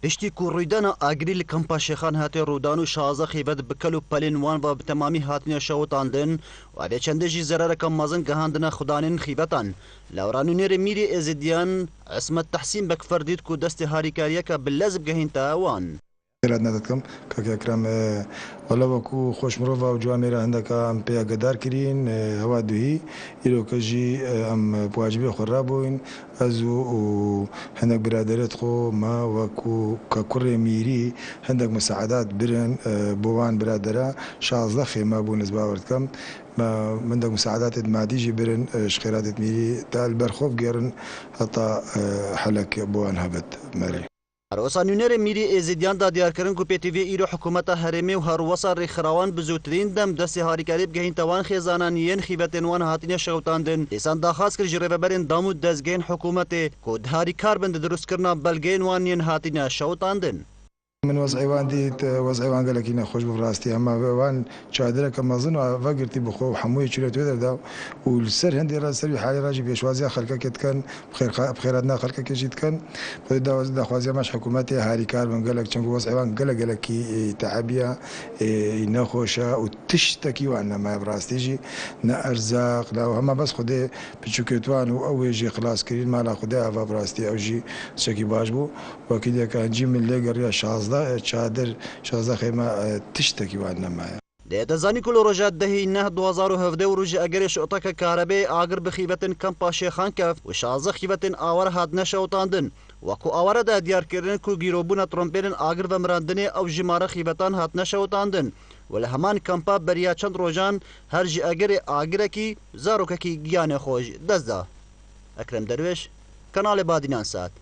پشتی کو رویدانا ئاگری لە کەمپا شێخان هاتێ ڕوودان و شازە خیبەت بکەل و پەلێن وان و بتەمامی هاتنە شەوتاندن و بێ چەندێژی زەرەرەکە مەزن گەهاندنە خودانین خیبەتان لەوران و نێرە میری ئێزیدیان عسمەت تەحسین بەکفەردیت و دەستی هاریکاریەکە بلەزب گەهینتە ئەوان راد ندادکم که اکرام ولی وکو خوش مروفا و جوان میره هندکا ام پیا گدار کرین هوا دوهی ایلو کجی ام بواجبی خورا بوین ازو و هندک برادرت خو ما وکو ککر میری هندک مساعدات برن بوان برادرا 16 خیمه بون از باورد کم من دك مساعدات ماديجي برن شخيرات ميري تال برخوف جيرن حتى حلك بوان هبت ماري هەروەسا نوێنەرە میری ئێزیدیاندا دیارکردن و پێتیڤ ئیرۆ حکوومەتە هەرێمی و هەروەسا ڕێکخراوان بزووترین دەم دەستی هاریکاری بگەهینتەوان خێزانانیەن خیبەتێن وان هاتینە شەوتاندن دیسان داخواست کرد ji rêveberên dam û dezgehên hikûmetê ku harîkar bin di dirûstkirina belgeyên wan yên hatine şewtandin من وضعي وان ديت وضعي وان قال لك هنا خوش براستي اما وان شادره كما ظن فقرتي بخو حموي شلت ودر دا والسر هندي راس سري حالي راجي بيشوازي خلقه كت كان بخيراتنا خلقه كجيت كان دا خوازي مش حكومتي هاري كار من قال لك چنگو وضعي وان قال لك تعبيه نخوشه وتشتكي وان ما براستيجي نا ارزاق لا هم بس خدي بچوكتوان او يجي خلاص كرين مال خدي افا براستي او جي شكي باجبو وكيد كان جي من ليغر چادر 16 خیمه تشتکی وان نمایه دەزانی کل ڕۆژات دەهی نە 2017 و ڕژی ئەگەری شۆتەکە کارەبێ ئاگر بخیبەتن کەمپا شێخان کەف و 16 خیبەتن ئاوەر هاتنە شەوتاندن وەکو ئاوەرەدا دیارکردن و گیرۆبوونە ترۆمپێرن ئاگر بە مراندنێ ئەو ژمارە خیبەتان هاتنە شەوتاندن و لە هەمان کەمپا بەریا چەند ڕۆژان هەرژی ئەگەرێ ئاگرێکی زارۆکەکی گیانێ خۆش دەستدا ئەکرەم دەروێش کەناڵێ بادینان سات